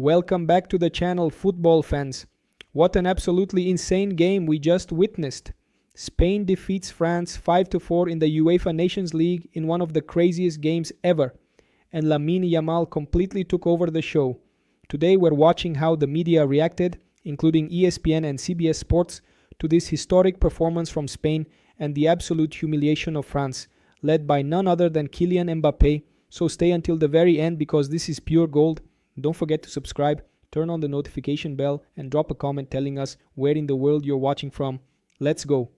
Welcome back to the channel, football fans. What an absolutely insane game we just witnessed. Spain defeats France 5-4 in the UEFA Nations League in one of the craziest games ever. And Lamine Yamal completely took over the show. Today we're watching how the media reacted, including ESPN and CBS Sports, to this historic performance from Spain and the absolute humiliation of France, led by none other than Kylian Mbappé. So stay until the very end because this is pure gold. Don't forget to subscribe, turn on the notification bell, and drop a comment telling us where in the world you're watching from. Let's go.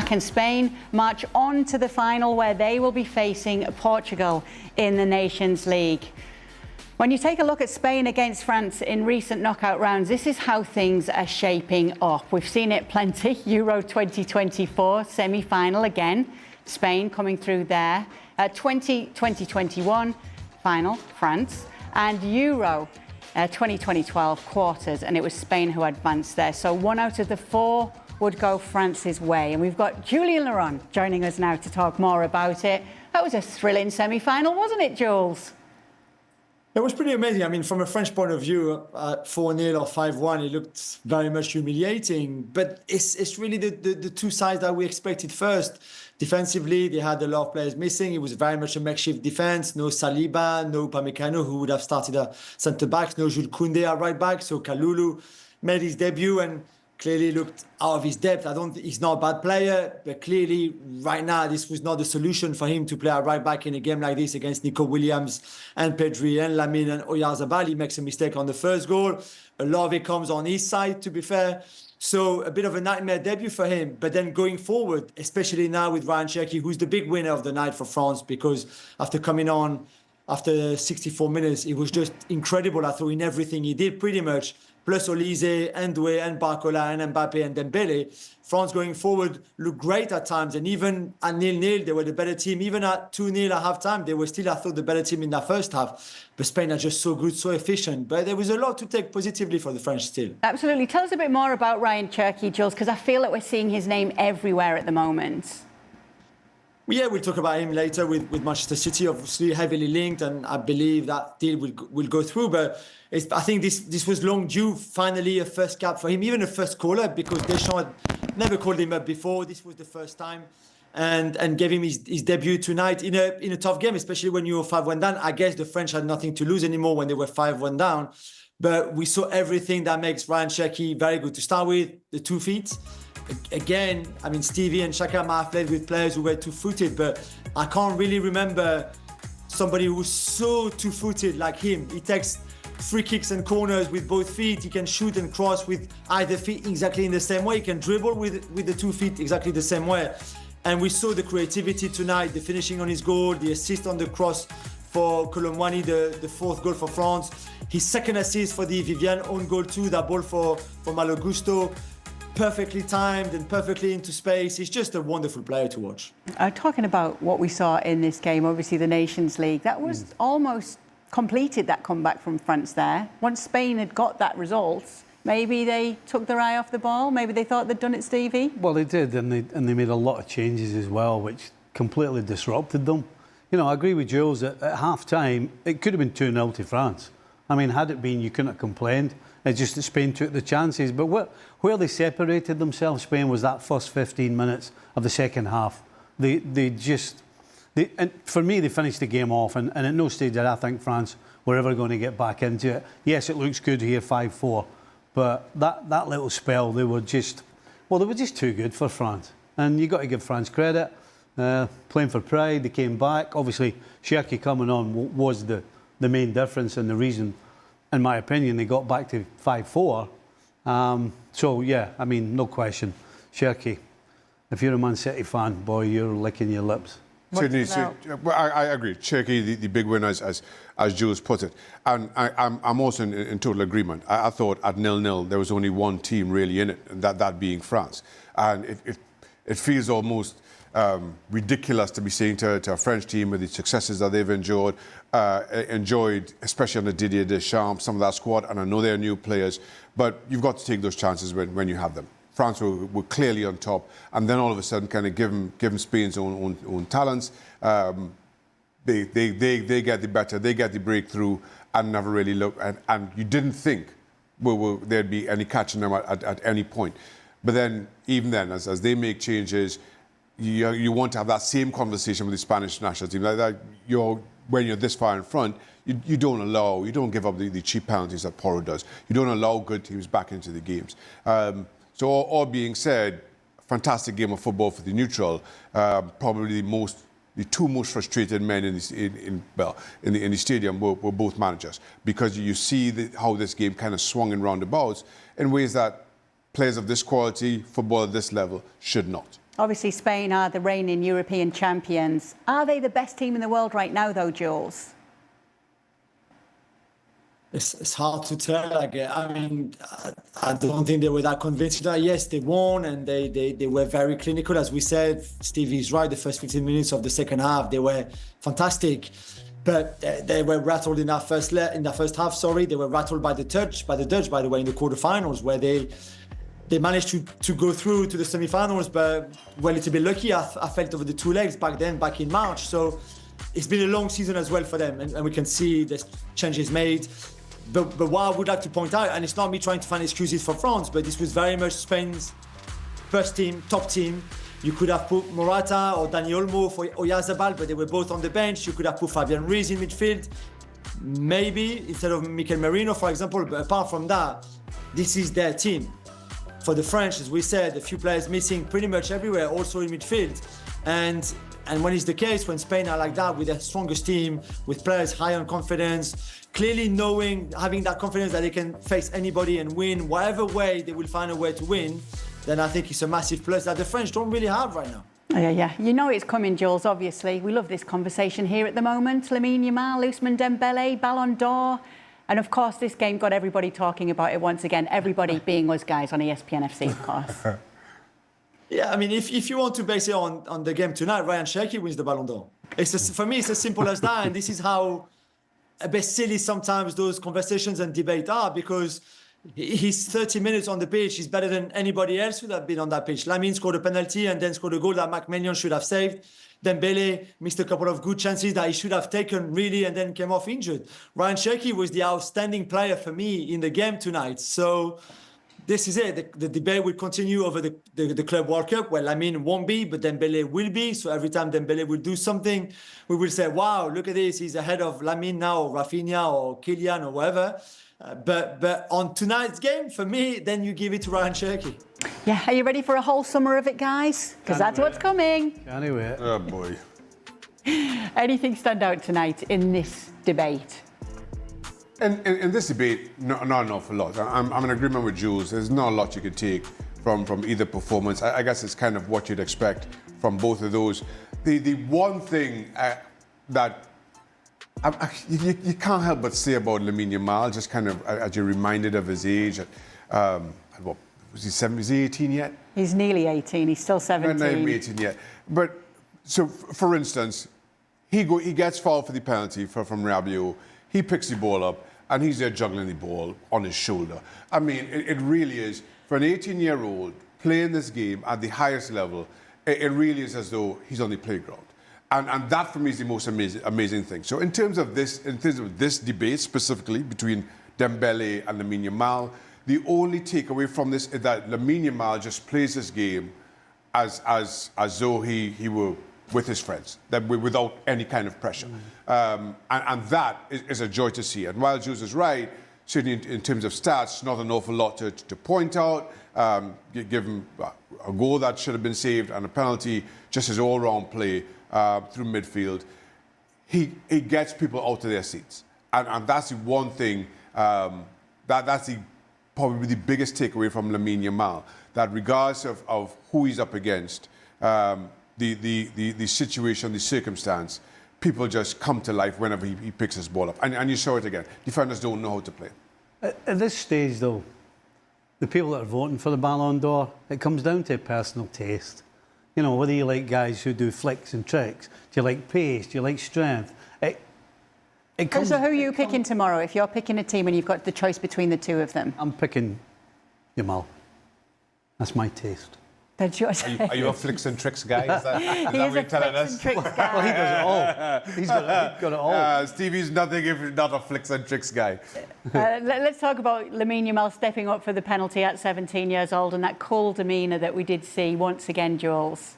Can Spain march on to the final where they will be facing Portugal in the Nations League? When you take a look at Spain against France in recent knockout rounds, this is how things are shaping up. We've seen it plenty. Euro 2024 semi-final again. Spain coming through there. 2021 final, France. And Euro 2012 quarters, and it was Spain who advanced there. So 1 out of the 4 would go France's way. And we've got Julien Laurent joining us now to talk more about it. That was a thrilling semi-final, wasn't it, Jules? It was pretty amazing. I mean, from a French point of view, 4-0 or 5-1, it looked very much humiliating. But it's really the two sides that we expected first. Defensively, they had a lot of players missing. It was very much a makeshift defense. No Saliba, no Upamecano, who would have started at centre-backs. No Jules Koundé at right-back. So Kalulu made his debut and clearly looked out of his depth. He's not a bad player, but clearly right now this was not the solution for him to play at right back in a game like this against Nico Williams and Pedri and Lamine and Oyarzabal. He makes a mistake on the first goal. A lot of it comes on his side, to be fair. So a bit of a nightmare debut for him. But then going forward, especially now with Ryan Cherki, who's the big winner of the night for France, because after coming on after 64 minutes, it was just incredible. I thought in everything he did pretty much. Plus Olise, Ndoué, and Barcola, and Mbappé, and Dembélé. France going forward looked great at times. And even at 0-0, they were the better team. Even at 2-0 at half-time, they were still, I thought, the better team in that first half. But Spain are just so good, so efficient. But there was a lot to take positively for the French still. Absolutely. Tell us a bit more about Ryan Cherki, Jules, because I feel that we're seeing his name everywhere at the moment. Yeah, we'll talk about him later with Manchester City, obviously heavily linked, and I believe that deal will go through. But I think this was long due, finally, a first cap for him, even a first call-up, because Deschamps had never called him up before. This was the first time, and gave him his debut tonight in a tough game, especially when you were 5-1 down. I guess the French had nothing to lose anymore when they were 5-1 down. But we saw everything that makes Ryan Cherki very good to start with, the 2 feet. Again, I mean, Stevie and Xhaka might have played with players who were two-footed, but I can't really remember somebody who was so two-footed like him. He takes free kicks and corners with both feet. He can shoot and cross with either feet exactly in the same way. He can dribble with the 2 feet exactly the same way. And we saw the creativity tonight, the finishing on his goal, the assist on the cross for Colomwani, the 4th goal for France. His second assist for the Vivian own goal too, that ball for Malo Gusto. Perfectly timed and perfectly into space. He's just a wonderful player to watch. Talking about what we saw in this game, obviously the Nations League, that was almost completed, that comeback from France there. Once Spain had got that result, maybe they took their eye off the ball. Maybe they thought they'd done it, Stevie. Well, they did, and they made a lot of changes as well, which completely disrupted them. You know, I agree with Jules that at half-time, it could have been 2-0 to France. I mean, had it been, you couldn't have complained. It's just that Spain took the chances. But where they separated themselves, Spain, was that first 15 minutes of the second half. And for me, they finished the game off. And at no stage did I think France were ever going to get back into it. Yes, it looks good here, 5-4. But that little spell, they were just too good for France. And you've got to give France credit. Playing for pride, they came back. Obviously, Cherki coming on was the main difference and the reason, in my opinion, they got back to 5-4. So, yeah, I mean, no question. Cherki, if you're a Man City fan, boy, you're licking your lips. I agree. Cherki, the big winner, as Jules put it. And I'm also in total agreement. I thought at 0-0, there was only one team really in it, and that being France. And it feels almost ridiculous to be saying to a French team with the successes that they've enjoyed, especially under Didier Deschamps, some of that squad, and I know they're new players, but you've got to take those chances when you have them. France were clearly on top, and then all of a sudden, kind of given Spain's own talents, they get the better, they get the breakthrough, and never really looked, and you didn't think there'd be any catching them at any point. But then, even then, as they make changes, you want to have that same conversation with the Spanish national team. Like when you're this far in front, you don't give up the cheap penalties that Porro does. You don't allow good teams back into the games. So all being said, fantastic game of football for the neutral. Probably the two most frustrated men in the stadium were both managers, because you see how this game kind of swung in roundabouts in ways that players of this quality, football at this level, should not. Obviously, Spain are the reigning European champions. Are they the best team in the world right now, though, Jules? It's hard to tell. I mean, I don't think they were that convincing. Yes, they won, and they were very clinical. As we said, Stevie's right. The first 15 minutes of the second half, they were fantastic. But they were rattled in that first half. They were rattled by the Dutch, by the way, in the quarterfinals, where they managed to go through to the semi-finals, but were a little bit lucky. I felt over the two legs back in March. So it's been a long season as well for them, and we can see the changes made. But what I would like to point out, and it's not me trying to find excuses for France, but this was very much Spain's first team, top team. You could have put Morata or Dani Olmo for Oyarzabal, but they were both on the bench. You could have put Fabian Ruiz in midfield, maybe instead of Mikel Merino, for example. But apart from that, this is their team. For the French, as we said, a few players missing pretty much everywhere, also in midfield. And when it's the case, when Spain are like that, with their strongest team, with players high on confidence, clearly having that confidence that they can face anybody and win, whatever way they will find a way to win, then I think it's a massive plus that the French don't really have right now. Yeah. You know it's coming, Jules, obviously. We love this conversation here at the moment. Lamine Yamal, Ousmane Dembele, Ballon d'Or. And of course, this game got everybody talking about it once again. Everybody being us guys on ESPN FC, of course. Yeah, I mean, if you want to base it on the game tonight, Ryan Cherki wins the Ballon d'Or. For me, it's as simple as that. And this is how a bit silly sometimes those conversations and debate are, because his 30 minutes on the pitch is better than anybody else who have been on that pitch. Lamine scored a penalty and then scored a goal that Macmillan should have saved. Dembele missed a couple of good chances that he should have taken, really, and then came off injured. Ryan Cherki was the outstanding player for me in the game tonight. So this is it. The debate will continue over the Club World Cup, where Lamine won't be, but Dembele will be. So every time Dembele will do something, we will say, wow, look at this. He's ahead of Lamine now, or Raphinha, or Kylian, or whatever. But on tonight's game, for me, then you give it to Ryan Cherki. Yeah, are you ready for a whole summer of it, guys? Because that's what's coming. Can't wait. Oh, boy. Anything stand out tonight in this debate? In this debate, not an awful lot. I'm in agreement with Jules. There's not a lot you could take from either performance. I guess it's kind of what you'd expect from both of those. The one thing that you can't help but say about Lamine Yamal, just kind of as you're reminded of his age. What was he? 7? Is he 18 yet? He's nearly 18. He's still 17. Not even 18 yet. But so, for instance, he gets fouled for the penalty from Rabiot. He picks the ball up and he's there juggling the ball on his shoulder. I mean, it really is, for an 18-year-old playing this game at the highest level, it really is as though he's on the playground. And that for me is the most amazing thing. So in terms of this debate specifically between Dembele and Lamine Yamal, the only takeaway from this is that Lamine Yamal just plays this game as though he were with his friends, without any kind of pressure. And that is a joy to see. And while Jules is right, certainly in terms of stats, not an awful lot to point out. Give him a goal that should have been saved and a penalty, just his all-round play through midfield. He gets people out of their seats. And that's the one thing, that's probably the biggest takeaway from Lamine Yamal, that regardless of who he's up against, the situation, the circumstance, people just come to life whenever he picks his ball up. And you saw it again. Defenders don't know how to play. At this stage, though, the people that are voting for the Ballon d'Or, it comes down to personal taste. You know, whether you like guys who do flicks and tricks, do you like pace, do you like strength? So who are you picking tomorrow? If you're picking a team and you've got the choice between the two of them? I'm picking Yamal. That's my taste. Are you a flicks and tricks guy? Is that He is what a you're telling flicks us? and tricks guy. Well, he does it all. He's got it all. Stevie's nothing if not a flicks and tricks guy. Let's talk about Lamine Yamal stepping up for the penalty at 17 years old and that cool demeanour that we did see once again, Jules.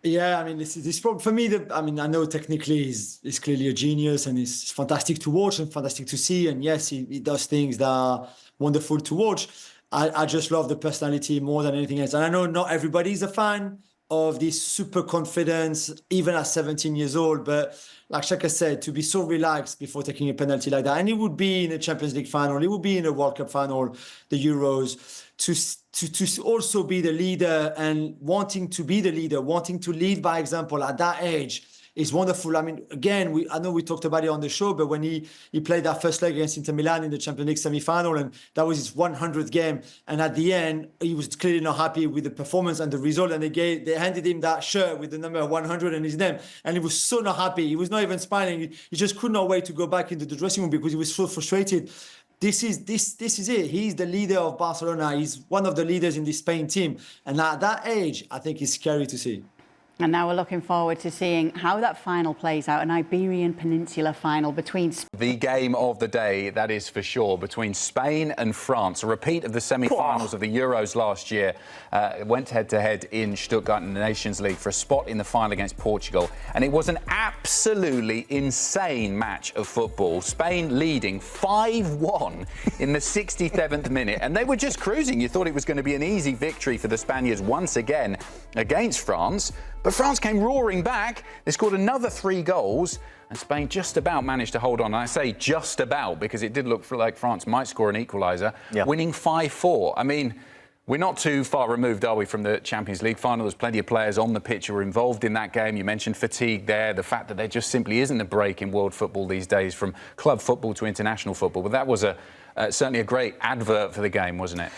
Yeah, I mean, this for me. I know technically he's clearly a genius and he's fantastic to watch and fantastic to see. And yes, he does things that are wonderful to watch. I just love the personality more than anything else. And I know not everybody is a fan of this super confidence, even at 17 years old. But like Shaka said, to be so relaxed before taking a penalty like that, and it would be in a Champions League final, it would be in a World Cup final, the Euros, to also be the leader and wanting to be the leader, wanting to lead by example at that age is wonderful. I mean, again, I know we talked about it on the show, but when he played that first leg against Inter Milan in the Champions League semi-final, and that was his 100th game, and at the end, he was clearly not happy with the performance and the result, and they handed him that shirt with the number 100 and his name, and he was so not happy. He was not even smiling. He just could not wait to go back into the dressing room because he was so frustrated. This is it. He's the leader of Barcelona. He's one of the leaders in the Spain team, and at that age, I think it's scary to see. And now we're looking forward to seeing how that final plays out, an Iberian Peninsula final between the game of the day, that is for sure, between Spain and France. A repeat of the semi-finals of the Euros last year. Went head-to-head in Stuttgart in the Nations League for a spot in the final against Portugal. And it was an absolutely insane match of football. Spain leading 5-1 in the 67th minute. And they were just cruising. You thought it was going to be an easy victory for the Spaniards once again against France. But France came roaring back. They scored another 3 goals. And Spain just about managed to hold on. And I say just about because it did look like France might score an equaliser, winning 5-4. I mean, we're not too far removed, are we, from the Champions League final? There's plenty of players on the pitch who were involved in that game. You mentioned fatigue there, the fact that there just simply isn't a break in world football these days from club football to international football. But that was certainly a great advert for the game, wasn't it?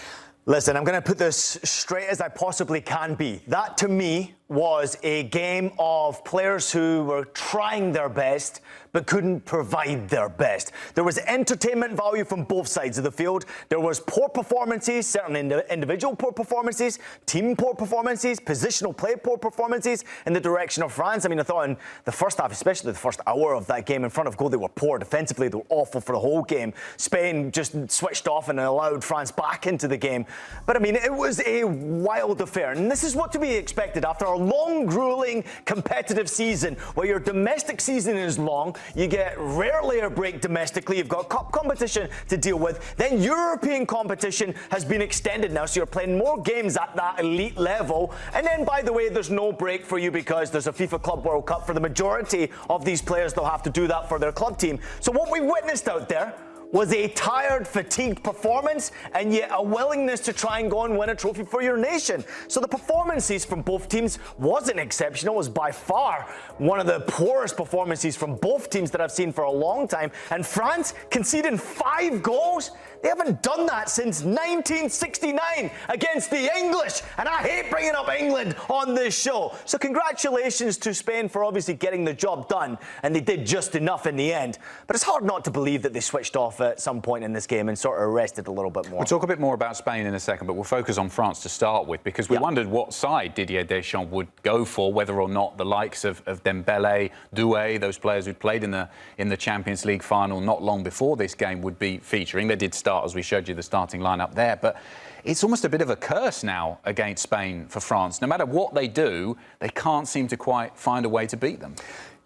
Listen, I'm going to put this straight as I possibly can be. That, to me, was a game of players who were trying their best but couldn't provide their best. There was entertainment value from both sides of the field. There was poor performances, certainly individual poor performances, team poor performances, positional play poor performances in the direction of France. I mean, I thought in the first half, especially the first hour of that game in front of goal, they were poor defensively. They were awful for the whole game. Spain just switched off and allowed France back into the game. But I mean, it was a wild affair. And this is what to be expected after a long, grueling, competitive season where your domestic season is long. You get rarely a break domestically. You've got cup competition to deal with. Then European competition has been extended now, so you're playing more games at that elite level. And then, by the way, there's no break for you because there's a FIFA Club World Cup. For the majority of these players, they'll have to do that for their club team. So what we witnessed out there was a tired, fatigued performance and yet a willingness to try and go and win a trophy for your nation. So the performances from both teams wasn't exceptional. It was by far one of the poorest performances from both teams that I've seen for a long time. And France conceding 5 goals? They haven't done that since 1969 against the English. And I hate bringing up England on this show. So congratulations to Spain for obviously getting the job done. And they did just enough in the end. But it's hard not to believe that they switched off at some point in this game and sort of rested a little bit more. We'll talk a bit more about Spain in a second, but we'll focus on France to start with, because we wondered what side Didier Deschamps would go for, whether or not the likes of Dembele, Doué, those players who played in the Champions League final not long before this game would be featuring. They did start, as we showed you, the starting lineup there, but it's almost a bit of a curse now against Spain for France. No matter what they do, they can't seem to quite find a way to beat them.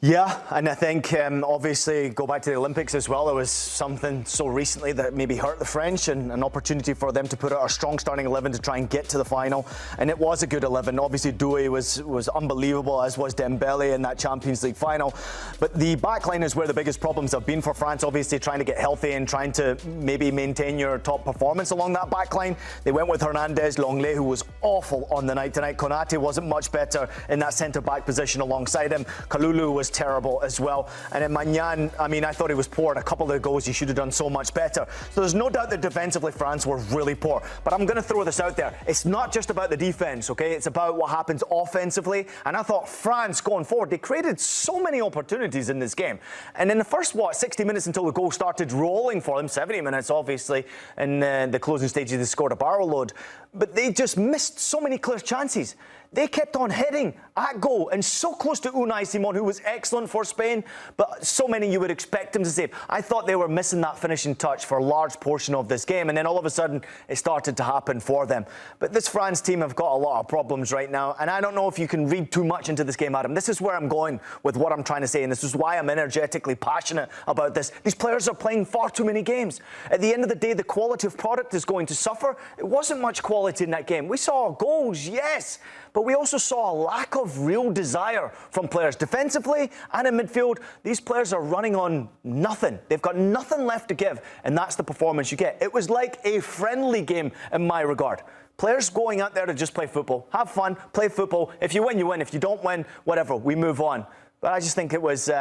Yeah, and I think obviously go back to the Olympics as well. There was something so recently that maybe hurt the French and an opportunity for them to put out a strong starting 11 to try and get to the final. And it was a good 11. Obviously, Doué was unbelievable, as was Dembele in that Champions League final. But the backline is where the biggest problems have been for France, obviously trying to get healthy and trying to maybe maintain your top performance along that backline. They went with Hernandez, Longley, who was awful on the night tonight. Konate wasn't much better in that centre-back position alongside him. Kalulu was terrible as well. And at Magnan, I mean, I thought he was poor. And a couple of the goals he should have done so much better. So there's no doubt that defensively France were really poor. But I'm going to throw this out there. It's not just about the defense, okay? It's about what happens offensively. And I thought France going forward, they created so many opportunities in this game. And in the first, 60 minutes until the goal started rolling for them, 70 minutes obviously, in the closing stages they scored a barrel load. But they just missed so many clear chances. They kept on heading at goal and so close to Unai Simon, who was excellent for Spain, but so many you would expect him to save. I thought they were missing that finishing touch for a large portion of this game, and then all of a sudden it started to happen for them. But this France team have got a lot of problems right now, and I don't know if you can read too much into this game, Adam. This is where I'm going with what I'm trying to say, and this is why I'm energetically passionate about this. These players are playing far too many games. At the end of the day, the quality of product is going to suffer. It wasn't much quality in that game. We saw goals, yes, but we also saw a lack of real desire from players defensively and in midfield. These players are running on nothing. They've got nothing left to give, and that's the performance you get. It was like a friendly game in my regard. Players going out there to just play football, have fun, play football. If you win, you win. If you don't win, whatever, we move on. But I just think it was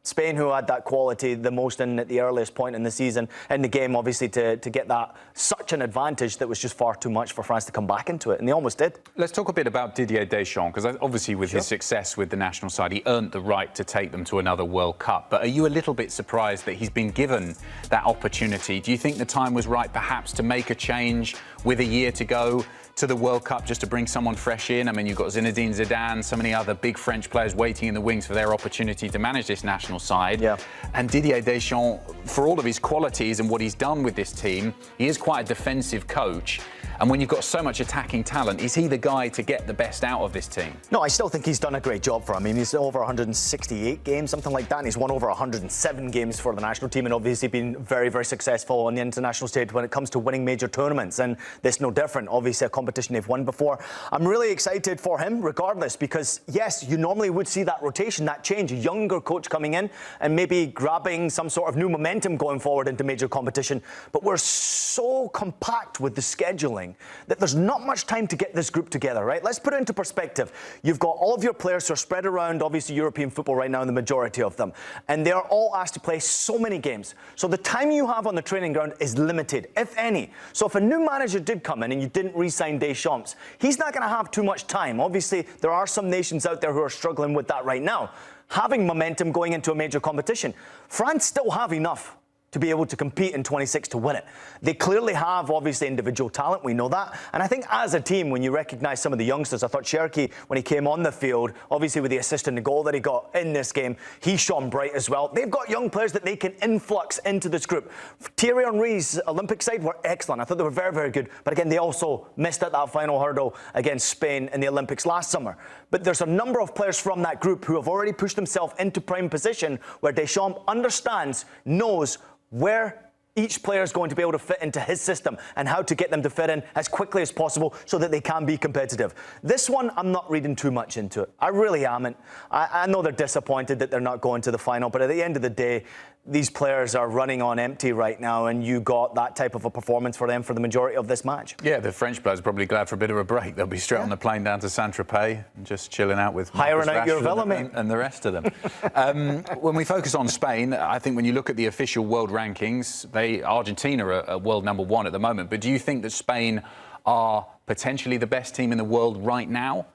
Spain who had that quality the most in at the earliest point in the season, in the game, obviously, to get that such an advantage that was just far too much for France to come back into it, and they almost did. Let's talk a bit about Didier Deschamps, because obviously with his success with the national side, he earned the right to take them to another World Cup. But are you a little bit surprised that he's been given that opportunity? Do you think the time was right, perhaps, to make a change with a year to go to the World Cup, just to bring someone fresh in? I mean, you've got Zinedine Zidane, so many other big French players waiting in the wings for their opportunity to manage this national side. Yeah. And Didier Deschamps, for all of his qualities and what he's done with this team, he is quite a defensive coach. And when you've got so much attacking talent, is he the guy to get the best out of this team? No, I still think he's done a great job for him. I mean, he's over 168 games, something like that, and he's won over 107 games for the national team, and obviously been very, very successful on the international stage when it comes to winning major tournaments, and this no different. Obviously a competition they've won before. I'm really excited for him regardless, because yes, you normally would see that rotation, that change, a younger coach coming in and maybe grabbing some sort of new momentum going forward into major competition, but we're so compact with the scheduling that there's not much time to get this group together, right? Let's put it into perspective. You've got all of your players who are spread around, obviously, European football right now, and the majority of them, and they're all asked to play so many games. So the time you have on the training ground is limited, if any. So if a new manager did come in and you didn't re-sign Deschamps, he's not going to have too much time. Obviously, there are some nations out there who are struggling with that right now, having momentum going into a major competition. France still have enough to be able to compete in 26 to win it. They clearly have, obviously, individual talent. We know that. And I think as a team, when you recognise some of the youngsters, I thought Cherki, when he came on the field, obviously with the assist and the goal that he got in this game, he shone bright as well. They've got young players that they can influx into this group. Thierry Henry's Olympic side were excellent. I thought they were very, very good. But again, they also missed at that final hurdle against Spain in the Olympics last summer. But there's a number of players from that group who have already pushed themselves into prime position, where Deschamps understands, knows where each player is going to be able to fit into his system and how to get them to fit in as quickly as possible so that they can be competitive. This one, I'm not reading too much into it. I really am. I know they're disappointed that they're not going to the final, but at the end of the day, these players are running on empty right now, and you got that type of a performance for them for the majority of this match. Yeah, the French players are probably glad for a bit of a break. They'll be straight on the plane down to Saint-Tropez and just chilling out with hiring out your villa, mate, and the rest of them. When we focus on Spain, I think when you look at the official world rankings, Argentina are world number one at the moment. But do you think that Spain are potentially the best team in the world right now?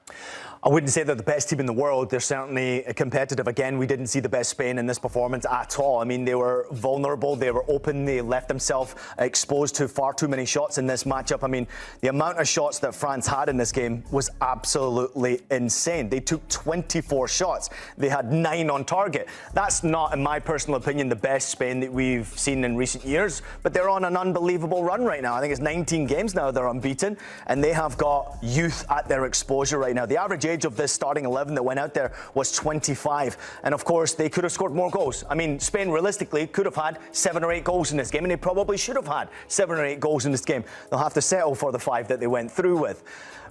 I wouldn't say they're the best team in the world. They're certainly competitive. Again, we didn't see the best Spain in this performance at all. I mean, they were vulnerable. They were open. They left themselves exposed to far too many shots in this matchup. I mean, the amount of shots that France had in this game was absolutely insane. They took 24 shots. They had 9 on target. That's not, in my personal opinion, the best Spain that we've seen in recent years, but they're on an unbelievable run right now. I think it's 19 games now they're unbeaten, and they have got youth at their exposure right now. The average age of this starting 11 that went out there was 25, and of course they could have scored more goals. I mean, Spain realistically could have had 7 or 8 goals in this game, and they probably should have had 7 or 8 goals in this game. They'll have to settle for the 5 that they went through with.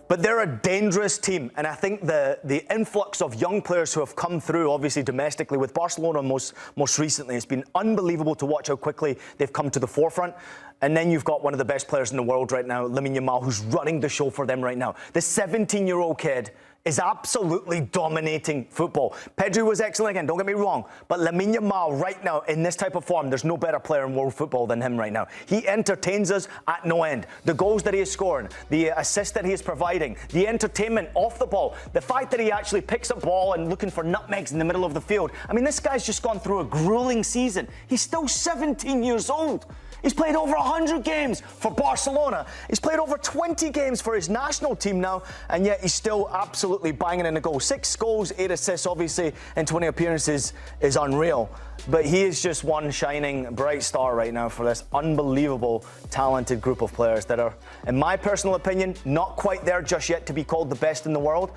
But they're a dangerous team, and I think the influx of young players who have come through, obviously domestically with Barcelona most recently, it's been unbelievable to watch how quickly they've come to the forefront. And then you've got one of the best players in the world right now, Lamine Yamal, who's running the show for them right now. The 17-year-old kid is absolutely dominating football. Pedri was excellent again, don't get me wrong, but Lamine Yamal right now in this type of form, there's no better player in world football than him right now. He entertains us at no end. The goals that he is scoring, the assists that he is providing, the entertainment off the ball, the fact that he actually picks up ball and looking for nutmegs in the middle of the field. I mean, this guy's just gone through a grueling season. He's still 17 years old. He's played over 100 games for Barcelona. He's played over 20 games for his national team now, and yet he's still absolutely banging in the goal. 6 goals, 8 assists, obviously, in 20 appearances is unreal. But he is just one shining bright star right now for this unbelievable, talented group of players that are, in my personal opinion, not quite there just yet to be called the best in the world.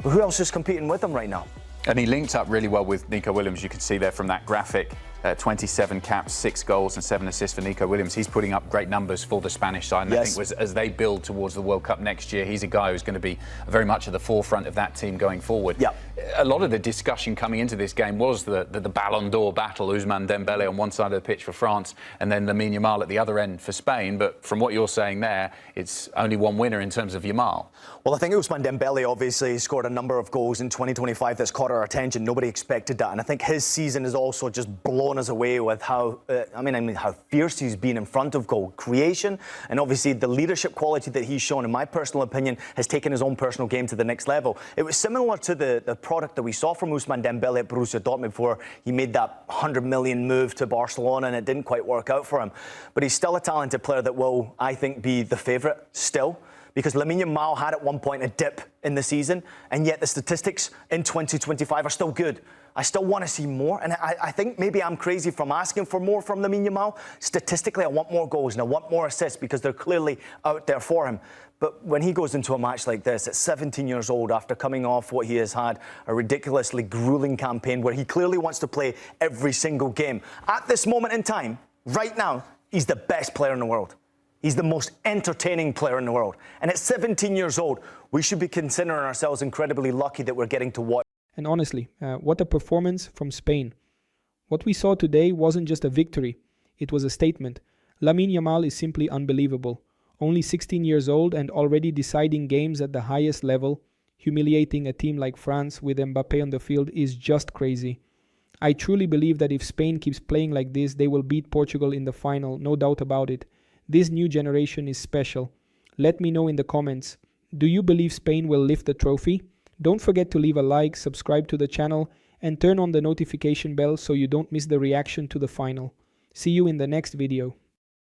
But who else is competing with him right now? And he linked up really well with Nico Williams. You can see there from that graphic. 27 caps, 6 goals and 7 assists for Nico Williams. He's putting up great numbers for the Spanish side. And I think as they build towards the World Cup next year, he's a guy who's going to be very much at the forefront of that team going forward. Yeah. A lot of the discussion coming into this game was the Ballon d'Or battle. Ousmane Dembele on one side of the pitch for France and then Lamine Yamal at the other end for Spain. But from what you're saying there, it's only one winner in terms of Yamal. Well, I think Ousmane Dembele obviously scored a number of goals in 2025 that's caught our attention. Nobody expected that. And I think his season has also just blown us away with how fierce he's been in front of goal creation, and obviously the leadership quality that he's shown, in my personal opinion, has taken his own personal game to the next level. It was similar to the product that we saw from Ousmane Dembele at Borussia Dortmund before he made that 100 million move to Barcelona, and it didn't quite work out for him. But he's still a talented player that will, I think, be the favourite still. Because Lamine Yamal had at one point a dip in the season, and yet the statistics in 2025 are still good. I still want to see more, and I think maybe I'm crazy from asking for more from Lamine Yamal. Statistically, I want more goals and I want more assists because they're clearly out there for him. But when he goes into a match like this at 17 years old, after coming off what he has had, a ridiculously grueling campaign where he clearly wants to play every single game, at this moment in time, right now, he's the best player in the world. He's the most entertaining player in the world. And at 17 years old, we should be considering ourselves incredibly lucky that we're getting to watch. And honestly, what a performance from Spain. What we saw today wasn't just a victory, it was a statement. Lamine Yamal is simply unbelievable. Only 16 years old and already deciding games at the highest level, humiliating a team like France with Mbappé on the field is just crazy. I truly believe that if Spain keeps playing like this, they will beat Portugal in the final, no doubt about it. This new generation is special. Let me know in the comments. Do you believe Spain will lift the trophy? Don't forget to leave a like, subscribe to the channel, and turn on the notification bell so you don't miss the reaction to the final. See you in the next video.